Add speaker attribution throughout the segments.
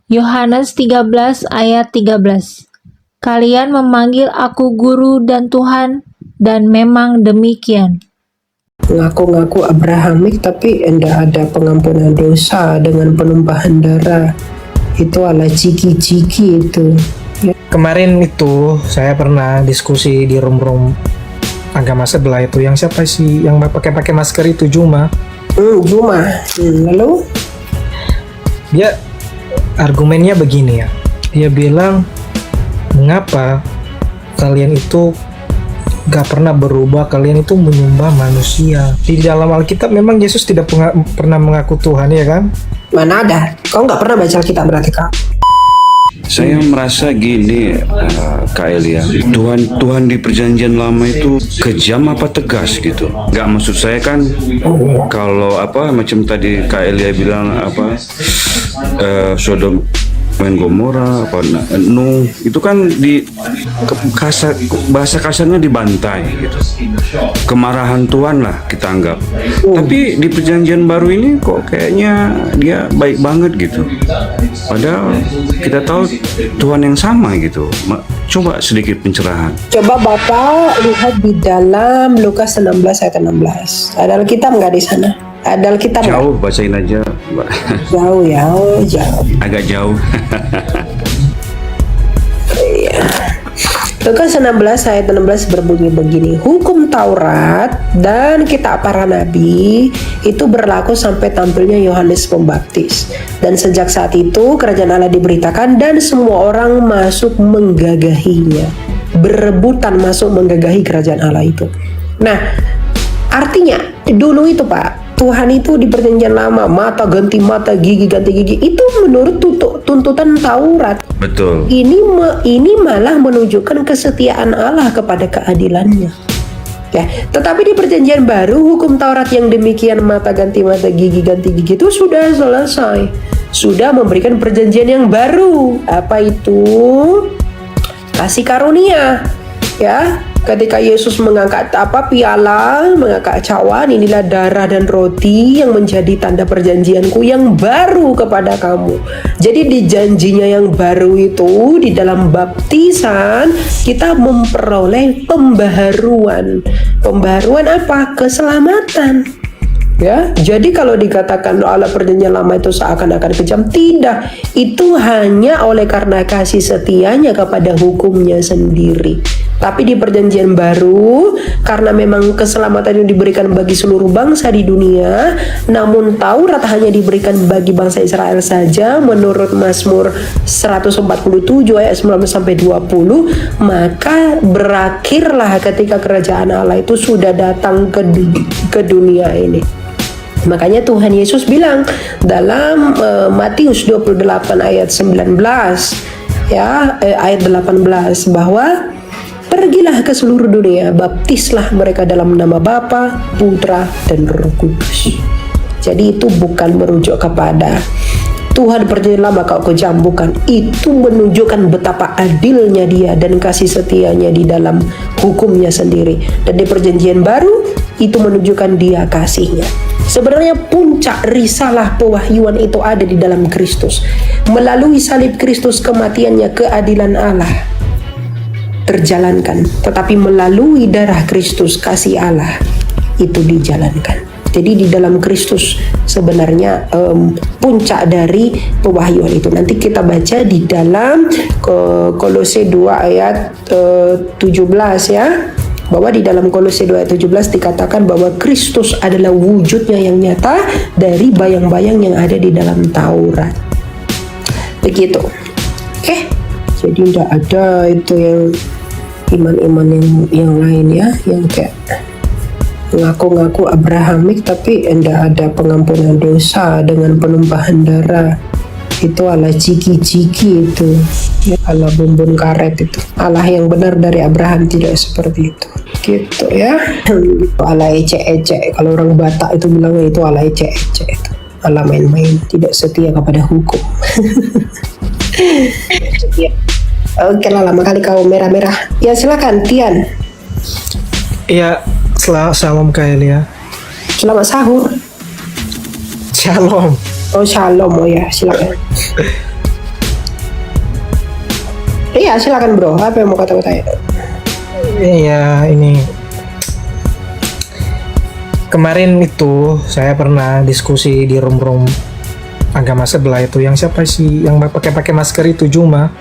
Speaker 1: Yohanes 13 ayat 13. Kalian memanggil aku guru dan Tuhan, dan memang demikian.
Speaker 2: Ngaku-ngaku Abrahamik tapi tidak ada pengampunan dosa dengan penumpahan darah. Itu ala ciki-ciki itu.
Speaker 3: Kemarin itu saya pernah diskusi di room agama sebelah itu, yang siapa sih yang pakai masker itu, Juma.
Speaker 2: Lalu
Speaker 3: Dia argumennya begini ya. Dia bilang, mengapa kalian itu gak pernah berubah, kalian itu menyembah manusia. Di dalam Alkitab memang Yesus tidak pernah mengaku Tuhan, ya kan?
Speaker 2: mana ada? Kau nggak pernah baca Alkitab berarti kak?
Speaker 4: Saya merasa gini, Kak Elia, Tuhan di perjanjian lama itu kejam apa tegas gitu. Gak, maksud saya kan kalau macam tadi Kak Elia bilang Sodom dan Gomora Nuh itu kan bahasa kasarnya dibantai gitu. Kemarahan Tuhan lah kita anggap. Tapi di perjanjian baru ini kok kayaknya dia baik banget gitu. Padahal kita tahu Tuhan yang sama gitu. Coba sedikit pencerahan.
Speaker 2: Coba Bapak lihat di dalam Lukas 16 ayat 16. Ada Alkitab nggak di sana? Ada Alkitab nggak?
Speaker 4: Jauh, bacain aja, Mbak.
Speaker 2: Jauh ya, jauh.
Speaker 4: Agak jauh.
Speaker 2: Iya. Lukas 16 ayat 16 berbunyi begini. Hukum Taurat dan kitab para nabi itu berlaku sampai tampilnya Yohanes Pembaptis. Dan sejak saat itu kerajaan Allah diberitakan dan semua orang masuk menggagahinya. Berebutan masuk menggagahi kerajaan Allah itu. Nah, artinya dulu itu Pak, Tuhan itu di perjanjian lama mata ganti mata, gigi ganti gigi, itu menurut tuntutan Taurat.
Speaker 4: Betul.
Speaker 2: Ini malah menunjukkan kesetiaan Allah kepada keadilannya. Ya, tetapi di perjanjian baru hukum Taurat yang demikian mata ganti mata, gigi ganti gigi itu sudah selesai. Sudah memberikan perjanjian yang baru. Apa itu? Kasih karunia. Ya, ketika Yesus mengangkat piala, mengangkat cawan, inilah darah dan roti yang menjadi tanda perjanjianku yang baru kepada kamu. Jadi di janjinya yang baru itu, di dalam baptisan kita memperoleh pembaharuan. Pembaharuan apa? Keselamatan. Ya, jadi kalau dikatakan Allah perjanjian lama itu seakan-akan kejam, tidak. Itu hanya oleh karena kasih setianya kepada hukumnya sendiri. Tapi di perjanjian baru, karena memang keselamatan yang diberikan bagi seluruh bangsa di dunia, namun Taurat hanya diberikan bagi bangsa Israel saja menurut Mazmur 147 ayat 19-20, maka berakhirlah ketika kerajaan Allah itu sudah datang ke dunia ini. Makanya Tuhan Yesus bilang dalam Matius 28 ayat 19 ya, ayat 18 bahwa pergilah ke seluruh dunia, baptislah mereka dalam nama Bapa, Putra, dan Roh Kudus. Jadi itu bukan merujuk kepada Tuhan perjanjian lama kau kejam, bukan. Itu menunjukkan betapa adilnya Dia dan kasih setianya di dalam hukumnya sendiri. Dan di perjanjian baru itu menunjukkan Dia kasihnya. Sebenarnya puncak risalah pewahyuan itu ada di dalam Kristus. Melalui salib Kristus, kematiannya, keadilan Allah terjalankan. Tetapi melalui darah Kristus, kasih Allah itu dijalankan. Jadi di dalam Kristus sebenarnya puncak dari pewahyuan itu. Nanti kita baca di dalam Kolose 2 ayat 17 ya. Bahwa di dalam Kolose 2 ayat 17 dikatakan bahwa Kristus adalah wujudnya yang nyata dari bayang-bayang yang ada di dalam Taurat. Begitu. Oke. Jadi tidak ada itu yang iman-iman yang lain ya, yang kayak ngaku-ngaku Abrahamik tapi tidak ada pengampunan dosa dengan penumpahan darah. Itu ala ciki-ciki itu ya, ala bumbun karet itu. Allah yang benar dari Abraham tidak seperti itu gitu ya. Ala ecek-ecek, kalau orang Batak itu bilangnya itu ala ecek-ecek itu, ala main-main, tidak setia kepada hukum. Oke lah, lama kali kau merah-merah ya. Silakan Tian.
Speaker 3: Iya, salam Kak Elia.
Speaker 2: Selamat sahur.
Speaker 3: Shalom.
Speaker 2: Oh shalom, oh ya silakan. Iya, silakan bro. Apa yang mau kata-katanya?
Speaker 3: Iya, ini kemarin itu saya pernah diskusi di room agama sebelah itu, yang siapa sih yang pakai masker itu, Juma.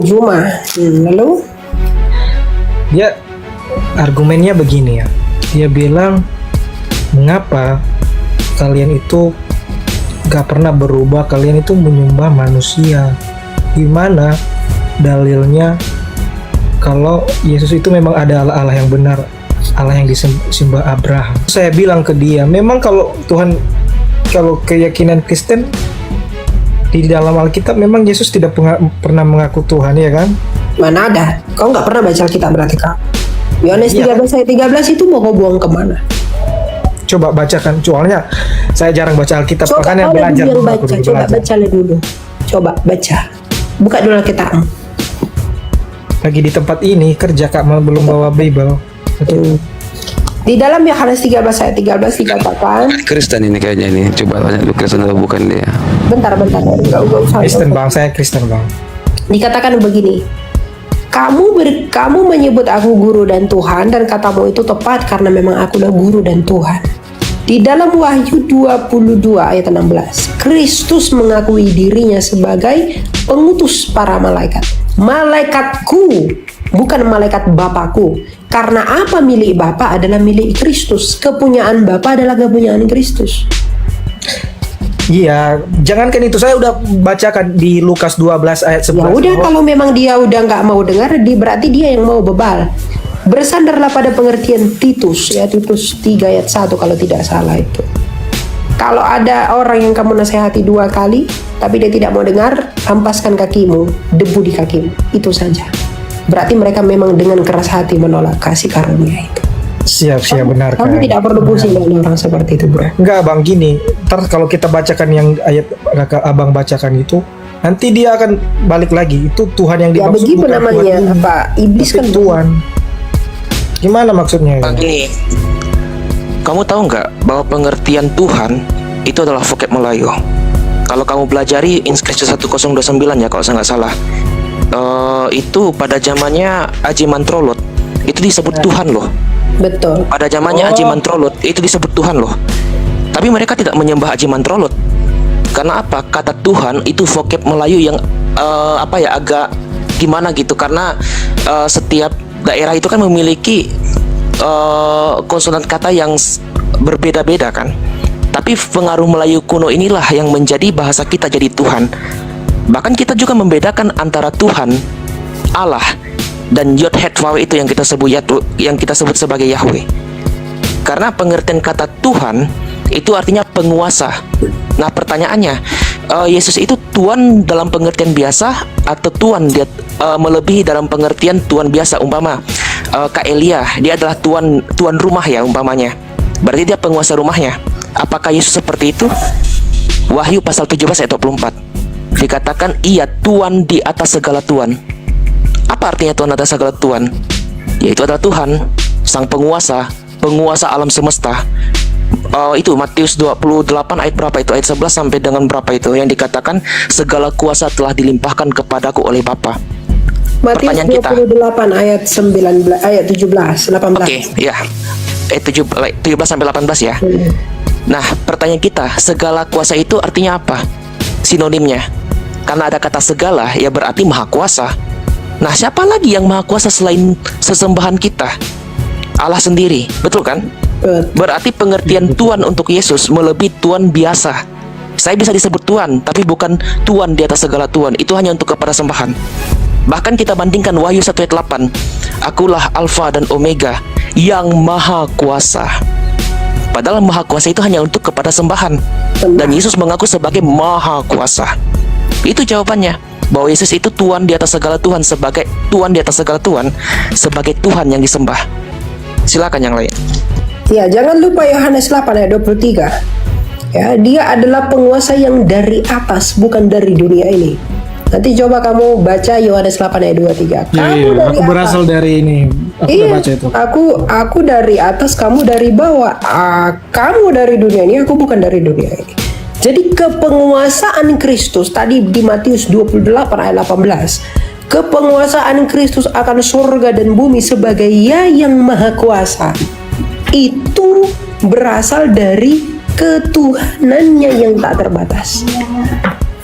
Speaker 2: Juma. Lalu?
Speaker 3: Dia argumennya begini ya. Dia bilang, mengapa kalian itu gak pernah berubah, kalian itu menyembah manusia. Gimana dalilnya kalau Yesus itu memang ada Allah yang benar, Allah yang disembah Abraham? Saya bilang ke dia, memang kalau keyakinan Kristen di dalam Alkitab memang Yesus tidak pernah mengaku Tuhan, ya kan?
Speaker 2: Mana ada? Kau nggak pernah baca Alkitab berarti kau? Yohanes 13 ayat 13 itu mau kau buang kemana?
Speaker 3: Coba bacakan, soalnya saya jarang baca Alkitab,
Speaker 2: Coba
Speaker 3: makanya belajar
Speaker 2: yang
Speaker 3: dulu,
Speaker 2: baca,
Speaker 3: aku
Speaker 2: coba
Speaker 3: belajar.
Speaker 2: baca dulu. Coba baca. Buka dulu Alkitab.
Speaker 3: Lagi di tempat ini kerja Kak, malah belum bawa Bible. Betul.
Speaker 2: Di dalam Yohanes 13 ayat 13 dikatakan,
Speaker 5: Kristen ini kayaknya ini. Coba tanya dulu Kristen atau bukan dia.
Speaker 2: bentar, enggak usah.
Speaker 3: Kristen bang, saya Kristen bang.
Speaker 2: Dikatakan begini, kamu menyebut aku guru dan Tuhan, dan katamu itu tepat karena memang aku adalah guru dan Tuhan. Di dalam Wahyu 22 ayat 16, Kristus mengakui dirinya sebagai pengutus para malaikat. Malaikatku, bukan malaikat Bapakku. Karena apa milik Bapa adalah milik Kristus. Kepunyaan Bapa adalah kepunyaan Kristus.
Speaker 3: Iya, jangankan itu, saya udah bacakan di Lukas 12 ayat 11.
Speaker 2: Ya udah, kalau memang dia udah nggak mau dengar, berarti dia yang mau bebal. Bersandarlah pada pengertian Titus, ya Titus 3 ayat 1 kalau tidak salah itu. Kalau ada orang yang kamu nasihati 2 kali, tapi dia tidak mau dengar, hampaskan kakimu, debu di kakimu, itu saja. Berarti mereka memang dengan keras hati menolak kasih karunia itu.
Speaker 3: Siap, benar kan.
Speaker 2: Kamu tidak perlu pusing dengan orang seperti itu, bro.
Speaker 3: Enggak bang, gini, ntar kalau kita bacakan yang ayat kakak abang bacakan itu, nanti dia akan balik lagi. Itu Tuhan yang
Speaker 2: Ya
Speaker 3: dimaksud,
Speaker 2: begitu
Speaker 3: bukan
Speaker 2: namanya,
Speaker 3: Tuhan ini.
Speaker 2: apa, iblis
Speaker 3: Tapi
Speaker 2: kan
Speaker 3: Tuhan. Gimana maksudnya?
Speaker 5: Gini, kamu tahu nggak bahwa pengertian Tuhan itu adalah vocab Melayu? Kalau kamu pelajari inskripsi 1029 ya kalau saya nggak salah, itu pada zamannya Aji Mantrolot itu disebut Tuhan loh.
Speaker 2: Betul.
Speaker 5: Pada zamannya Aji Mantrolot itu disebut Tuhan loh. Tapi mereka tidak menyembah Aji Mantrolot. Karena apa? Kata Tuhan itu vocab Melayu yang agak gimana gitu. Karena setiap daerah itu kan memiliki konsonan kata yang berbeda-beda kan. Tapi pengaruh Melayu kuno inilah yang menjadi bahasa kita jadi Tuhan. Bahkan kita juga membedakan antara Tuhan, Allah, dan Yod Het Vav itu yang kita sebut sebagai Yahweh. Karena pengertian kata Tuhan itu artinya penguasa. Nah pertanyaannya, Yesus itu Tuhan dalam pengertian biasa atau Tuhan dia melebihi dalam pengertian Tuhan biasa? Umpama Kak Elia, dia adalah tuan rumah ya umpamanya. Berarti dia penguasa rumahnya. Apakah Yesus seperti itu? Wahyu pasal 17 ayat 24 dikatakan ia Tuhan di atas segala Tuhan. Apa artinya Tuhan atas segala Tuhan? Yaitu adalah Tuhan, sang penguasa alam semesta. Itu Matius 28 ayat berapa itu? Ayat 11 sampai dengan berapa itu? Yang dikatakan segala kuasa telah dilimpahkan kepadaku oleh Bapa.
Speaker 2: Matius 28 ayat 19 ayat 17 18.
Speaker 5: Oke, ya. Ayat 17 sampai 18 ya. Nah, pertanyaan kita, segala kuasa itu artinya apa? Sinonimnya. Karena ada kata segala, ya berarti maha kuasa. Nah, siapa lagi yang maha kuasa selain sesembahan kita? Allah sendiri, betul kan? Berarti pengertian Tuhan untuk Yesus melebihi Tuhan biasa. Saya bisa disebut Tuhan, tapi bukan Tuhan di atas segala Tuhan. Itu hanya untuk kepada sembahan. Bahkan kita bandingkan Wahyu 1 ayat 8. Akulah Alfa dan Omega, yang maha kuasa. Padahal maha kuasa itu hanya untuk kepada sembahan. Dan Yesus mengaku sebagai maha kuasa. Itu jawabannya. Bahwa Yesus itu Tuhan di atas segala Tuhan, sebagai Tuhan di atas segala Tuhan, sebagai Tuhan yang disembah. Silakan yang lain.
Speaker 2: Ya, jangan lupa Yohanes 8 ayat 23. Ya, dia adalah penguasa yang dari atas, bukan dari dunia ini. Nanti coba kamu baca Yohanes 8 ayat 23. Kamu dari
Speaker 3: aku berasal
Speaker 2: atas.
Speaker 3: dari ini. Aku udah baca itu.
Speaker 2: Aku dari atas, kamu dari bawah. Kamu dari dunia ini, aku bukan dari dunia ini. Jadi kepenguasaan Kristus tadi di Matius 28 ayat 18. kepenguasaan Kristus akan surga dan bumi sebagai Ya yang Maha Kuasa itu berasal dari ketuhanannya yang tak terbatas.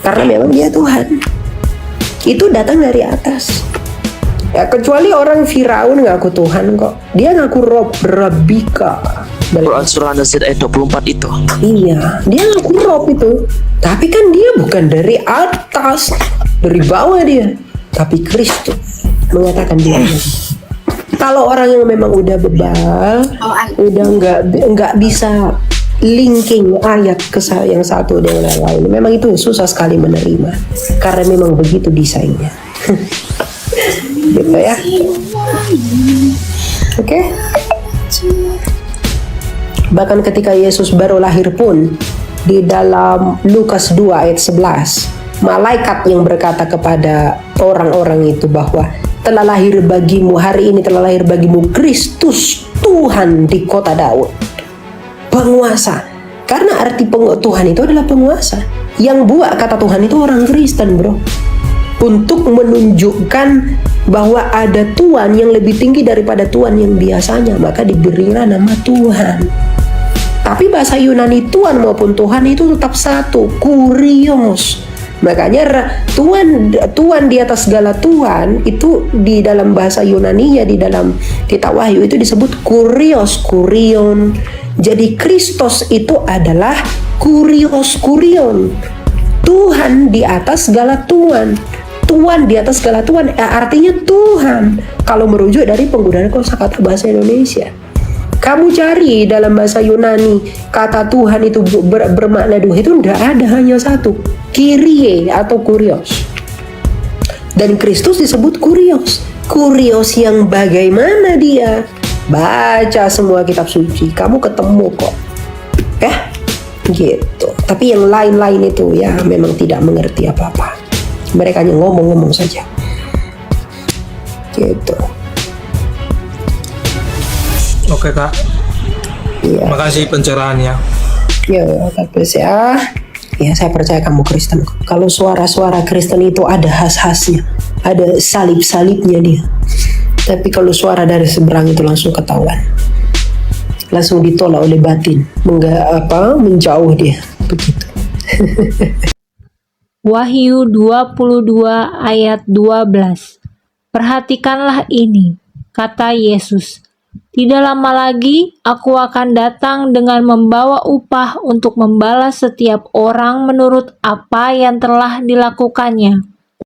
Speaker 2: Karena memang Dia Tuhan. Itu datang dari atas. Ya, kecuali orang Firaun ngaku Tuhan kok. Dia ngaku Rob, Rabbika.
Speaker 5: Quran surah An-Nasr ayat 24 itu.
Speaker 2: Iya, dia ngaku Rob itu. Tapi kan dia bukan dari atas, dari bawah dia. Tapi Kristus mengatakan dia. Kalau orang yang memang udah bebal, udah nggak bisa linking ayat ke yang satu dengan yang lain, memang itu susah sekali menerima karena memang begitu desainnya. Gitu ya. Oke. Bahkan ketika Yesus baru lahir pun, di dalam Lukas 2 ayat 11, malaikat yang berkata kepada orang-orang itu bahwa telah lahir bagimu, hari ini telah lahir bagimu Kristus Tuhan di kota Daud, penguasa. Karena arti Tuhan itu adalah penguasa. Yang buat kata Tuhan itu orang Kristen, bro, untuk menunjukkan bahwa ada Tuhan yang lebih tinggi daripada Tuhan yang biasanya, maka diberilah nama Tuhan. Tapi bahasa Yunani Tuhan maupun Tuhan itu tetap satu, kurios. Makanya Tuhan di atas segala Tuhan itu di dalam bahasa Yunani ya, di dalam kitab Wahyu itu disebut kurios, kurion. Jadi Kristus itu adalah kurios, kurion. Tuhan di atas segala Tuhan. Tuhan di atas segala Tuhan artinya Tuhan. Kalau merujuk dari penggunaan kosakata bahasa Indonesia. Kamu cari dalam bahasa Yunani kata Tuhan itu bermakna dua, itu tidak ada, hanya satu, Kyrie atau kurios. Dan Kristus disebut kurios. Kurios yang bagaimana dia? Baca semua kitab suci, kamu ketemu kok. Ya, gitu. Tapi yang lain-lain itu ya memang tidak mengerti apa-apa. Mereka hanya ngomong-ngomong saja. Gitu.
Speaker 3: Oke Kak,
Speaker 2: Iya.
Speaker 3: makasih pencerahannya.
Speaker 2: Ya, tapi ya saya percaya kamu Kristen. Kalau suara-suara Kristen itu ada khas-khasnya, ada salib-salibnya dia. Tapi kalau suara dari seberang itu langsung ketahuan, langsung ditolak oleh batin, menjauh dia begitu.
Speaker 1: Wahyu 22 ayat 12. Perhatikanlah ini, kata Yesus. Tidak lama lagi aku akan datang dengan membawa upah untuk membalas setiap orang menurut apa yang telah dilakukannya.